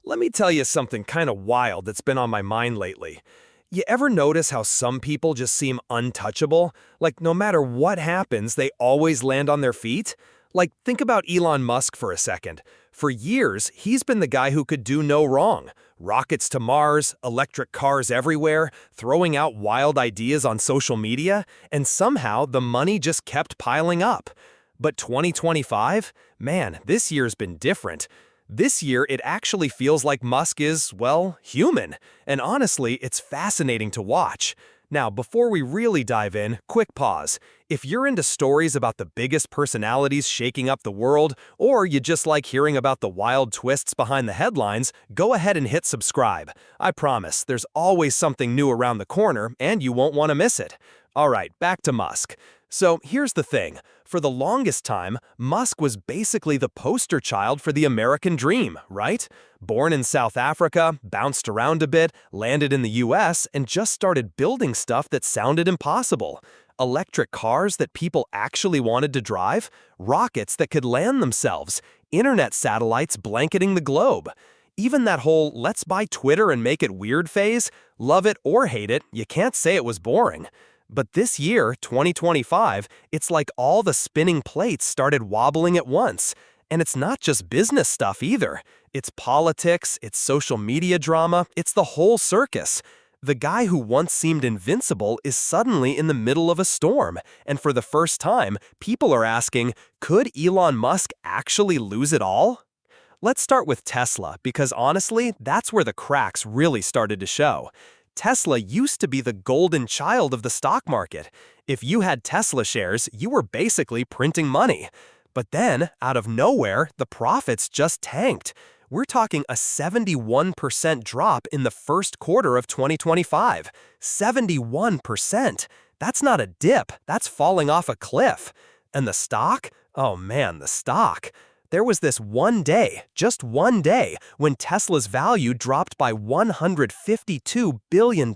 Let me tell you something kind of wild that's been on my mind lately. You ever notice how some people just seem untouchable? Like, no matter what happens, they always land on their feet? Like, think about Elon Musk for a second. For years, he's been the guy who could do no wrong. Rockets to Mars, electric cars everywhere, throwing out wild ideas on social media, and somehow the money just kept piling up. But 2025? Man, this year's been different. This year, it actually feels like Musk is, well, human. And honestly, it's fascinating to watch. Now, before we really dive in, quick pause. If you're into stories about the biggest personalities shaking up the world, or you just like hearing about the wild twists behind the headlines, go ahead and hit subscribe. I promise, there's always something new around the corner, and you won't want to miss it. All right, back to Musk. So here's the thing. For the longest time, Musk was basically the poster child for the American dream, right? Born in South Africa, bounced around a bit, landed in the US, and just started building stuff that sounded impossible. Electric cars that people actually wanted to drive, rockets that could land themselves, internet satellites blanketing the globe. Even that whole let's buy Twitter and make it weird phase, love it or hate it, you can't say it was boring. But this year, 2025, it's like all the spinning plates started wobbling at once. And it's not just business stuff either. It's politics, it's social media drama, it's the whole circus. The guy who once seemed invincible is suddenly in the middle of a storm. And for the first time, people are asking, could Elon Musk actually lose it all? Let's start with Tesla, because honestly, that's where the cracks really started to show. Tesla used to be the golden child of the stock market. If you had Tesla shares, you were basically printing money. But then, out of nowhere, the profits just tanked. We're talking a 71% drop in the first quarter of 2025. 71%! That's not a dip, that's falling off a cliff. And the stock? Oh man, the stock. There was this one day, just one day, when Tesla's value dropped by $152 billion.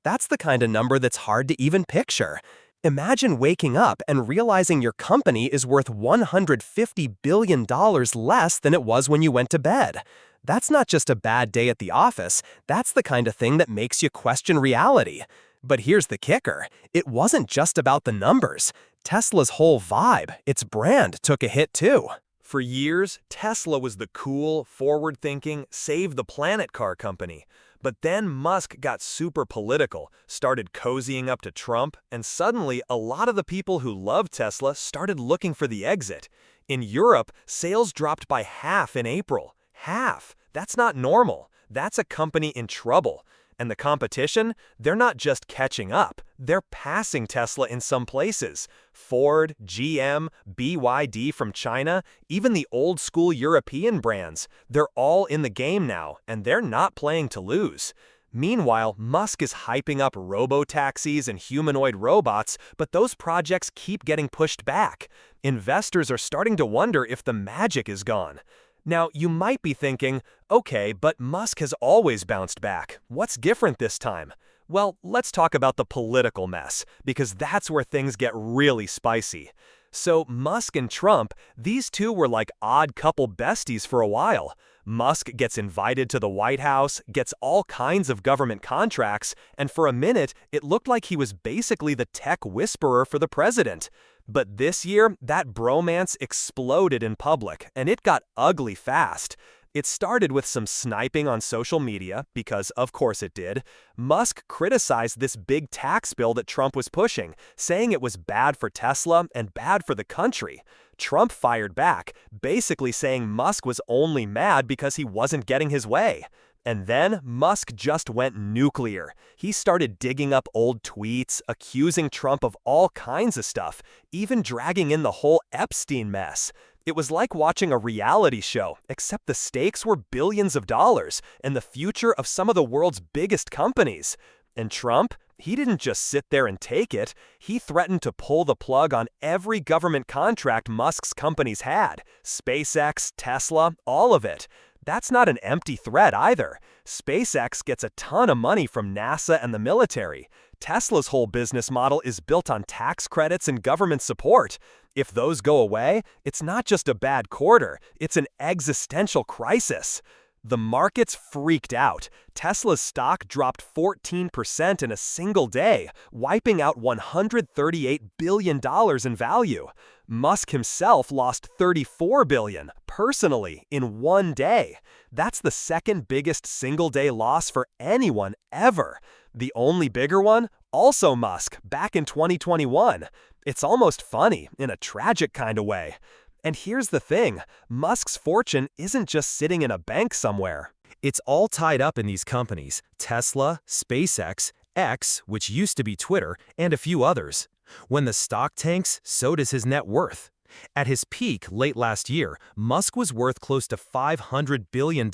That's the kind of number that's hard to even picture. Imagine waking up and realizing your company is worth $150 billion less than it was when you went to bed. That's not just a bad day at the office, that's the kind of thing that makes you question reality. But here's the kicker. It wasn't just about the numbers. Tesla's whole vibe, its brand, took a hit too. For years, Tesla was the cool, forward-thinking, save-the-planet car company. But then Musk got super political, started cozying up to Trump, and suddenly a lot of the people who loved Tesla started looking for the exit. In Europe, sales dropped by half in April. Half! That's not normal. That's a company in trouble. And the competition? They're not just catching up, they're passing Tesla in some places. Ford, GM, BYD from China, even the old-school European brands, they're all in the game now, and they're not playing to lose. Meanwhile, Musk is hyping up robo-taxis and humanoid robots, but those projects keep getting pushed back. Investors are starting to wonder if the magic is gone. Now, you might be thinking, okay, but Musk has always bounced back. What's different this time? Well, let's talk about the political mess, because that's where things get really spicy. So, Musk and Trump, these two were like odd couple besties for a while. Musk gets invited to the White House, gets all kinds of government contracts, and for a minute, it looked like he was basically the tech whisperer for the president. But this year, that bromance exploded in public, and it got ugly fast. It started with some sniping on social media, because of course it did. Musk criticized this big tax bill that Trump was pushing, saying it was bad for Tesla and bad for the country. Trump fired back, basically saying Musk was only mad because he wasn't getting his way. And then Musk just went nuclear. He started digging up old tweets, accusing Trump of all kinds of stuff, even dragging in the whole Epstein mess. It was like watching a reality show, except the stakes were billions of dollars and the future of some of the world's biggest companies. And Trump? He didn't just sit there and take it. He threatened to pull the plug on every government contract Musk's companies had. SpaceX, Tesla, all of it. That's not an empty threat either. SpaceX gets a ton of money from NASA and the military. Tesla's whole business model is built on tax credits and government support. If those go away, it's not just a bad quarter, it's an existential crisis. The markets freaked out. Tesla's stock dropped 14% in a single day, wiping out $138 billion in value. Musk himself lost $34 billion, personally, in one day. That's the second biggest single-day loss for anyone ever. The only bigger one? Also Musk, back in 2021. It's almost funny, in a tragic kind of way. And here's the thing, Musk's fortune isn't just sitting in a bank somewhere. It's all tied up in these companies, Tesla, SpaceX, X, which used to be Twitter, and a few others. When the stock tanks, so does his net worth. At his peak late last year, Musk was worth close to $500 billion.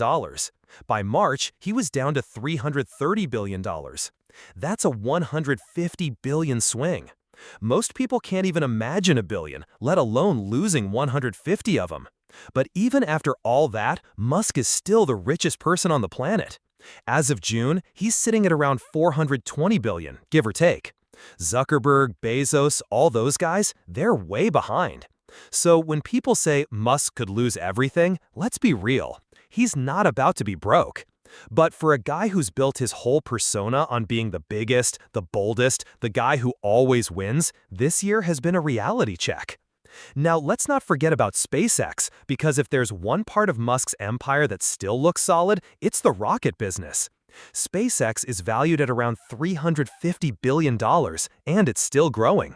By March, he was down to $330 billion. That's a $150 billion swing. Most people can't even imagine $1 billion, let alone losing 150 of them. But even after all that, Musk is still the richest person on the planet. As of June, he's sitting at around $420 billion, give or take. Zuckerberg, Bezos, all those guys, they're way behind. So when people say Musk could lose everything, let's be real. He's not about to be broke. But for a guy who's built his whole persona on being the biggest, the boldest, the guy who always wins, this year has been a reality check. Now, let's not forget about SpaceX, because if there's one part of Musk's empire that still looks solid, it's the rocket business. SpaceX is valued at around $350 billion, and it's still growing.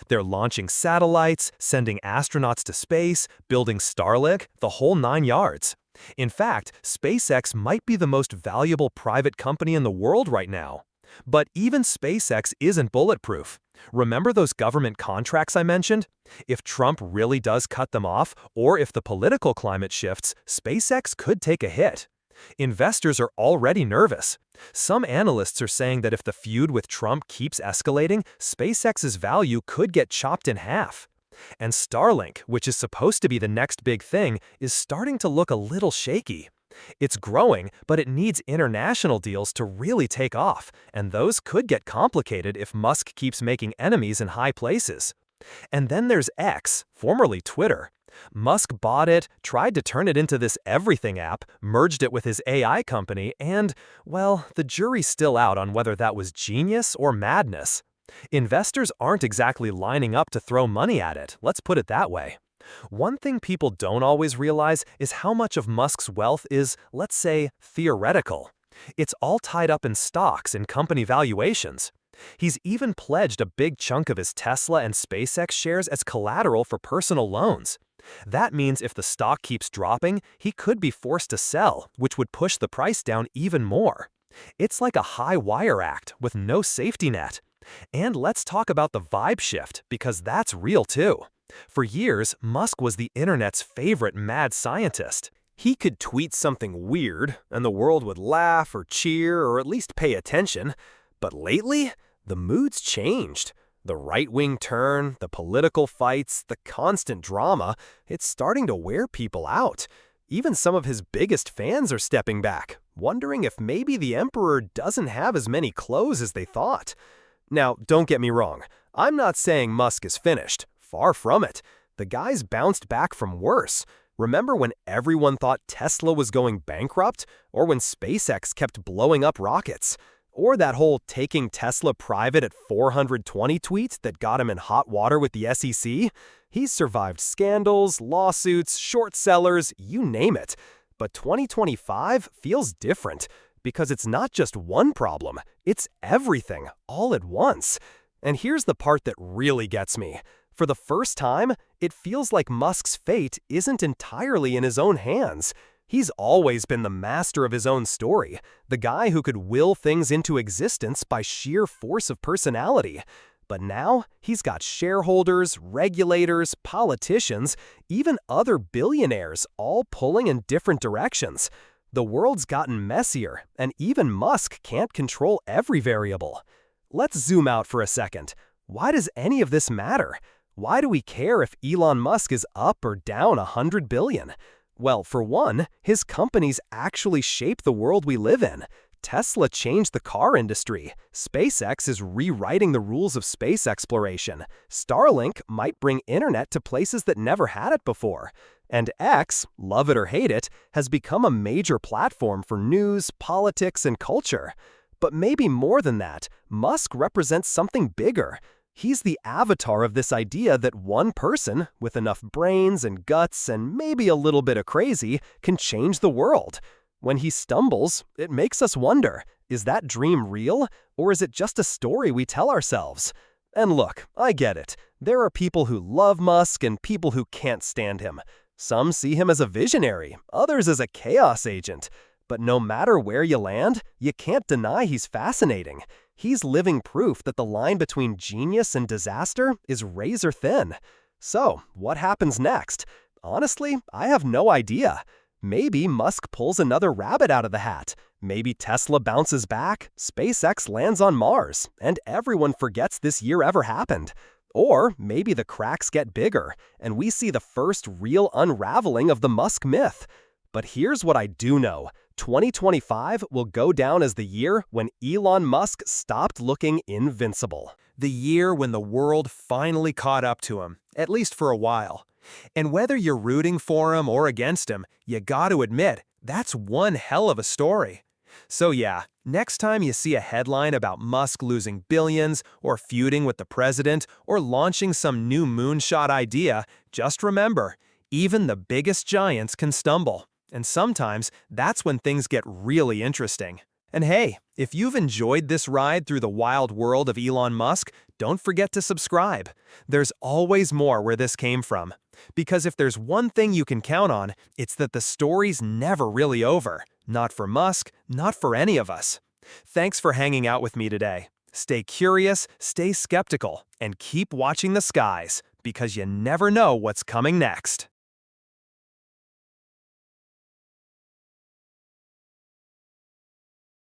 They're launching satellites, sending astronauts to space, building Starlink, the whole 9 yards. In fact, SpaceX might be the most valuable private company in the world right now. But even SpaceX isn't bulletproof. Remember those government contracts I mentioned? If Trump really does cut them off, or if the political climate shifts, SpaceX could take a hit. Investors are already nervous. Some analysts are saying that if the feud with Trump keeps escalating, SpaceX's value could get chopped in half. And Starlink, which is supposed to be the next big thing, is starting to look a little shaky. It's growing, but it needs international deals to really take off, and those could get complicated if Musk keeps making enemies in high places. And then there's X, formerly Twitter. Musk bought it, tried to turn it into this everything app, merged it with his AI company, and, well, the jury's still out on whether that was genius or madness. Investors aren't exactly lining up to throw money at it, let's put it that way. One thing people don't always realize is how much of Musk's wealth is, let's say, theoretical. It's all tied up in stocks and company valuations. He's even pledged a big chunk of his Tesla and SpaceX shares as collateral for personal loans. That means if the stock keeps dropping, he could be forced to sell, which would push the price down even more. It's like a high-wire act with no safety net. And let's talk about the vibe shift, because that's real too. For years, Musk was the internet's favorite mad scientist. He could tweet something weird, and the world would laugh or cheer or at least pay attention. But lately, the mood's changed. The right-wing turn, the political fights, the constant drama, it's starting to wear people out. Even some of his biggest fans are stepping back, wondering if maybe the emperor doesn't have as many clothes as they thought. Now, don't get me wrong, I'm not saying Musk is finished. Far from it. The guy's bounced back from worse. Remember when everyone thought Tesla was going bankrupt? Or when SpaceX kept blowing up rockets? Or that whole taking Tesla private at 420 tweet that got him in hot water with the SEC? He's survived scandals, lawsuits, short sellers, you name it. But 2025 feels different, because it's not just one problem, it's everything, all at once. And here's the part that really gets me. For the first time, it feels like Musk's fate isn't entirely in his own hands. He's always been the master of his own story, the guy who could will things into existence by sheer force of personality. But now, he's got shareholders, regulators, politicians, even other billionaires all pulling in different directions. The world's gotten messier, and even Musk can't control every variable. Let's zoom out for a second. Why does any of this matter? Why do we care if Elon Musk is up or down $100 billion? Well, for one, his companies actually shape the world we live in. Tesla changed the car industry. SpaceX is rewriting the rules of space exploration. Starlink might bring internet to places that never had it before. And X, love it or hate it, has become a major platform for news, politics, and culture. But maybe more than that, Musk represents something bigger. He's the avatar of this idea that one person, with enough brains and guts and maybe a little bit of crazy, can change the world. When he stumbles, it makes us wonder, is that dream real, or is it just a story we tell ourselves? And look, I get it. There are people who love Musk and people who can't stand him. Some see him as a visionary, others as a chaos agent. But no matter where you land, you can't deny he's fascinating. He's living proof that the line between genius and disaster is razor thin. So, what happens next? Honestly, I have no idea. Maybe Musk pulls another rabbit out of the hat. Maybe Tesla bounces back, SpaceX lands on Mars, and everyone forgets this year ever happened. Or maybe the cracks get bigger, and we see the first real unraveling of the Musk myth. But here's what I do know. 2025 will go down as the year when Elon Musk stopped looking invincible. The year when the world finally caught up to him, at least for a while. And whether you're rooting for him or against him, you gotta admit, that's one hell of a story. So yeah, next time you see a headline about Musk losing billions, or feuding with the president, or launching some new moonshot idea, just remember, even the biggest giants can stumble. And sometimes, that's when things get really interesting. And hey, if you've enjoyed this ride through the wild world of Elon Musk, don't forget to subscribe. There's always more where this came from. Because if there's one thing you can count on, it's that the story's never really over. Not for Musk, not for any of us. Thanks for hanging out with me today. Stay curious, stay skeptical, and keep watching the skies, because you never know what's coming next.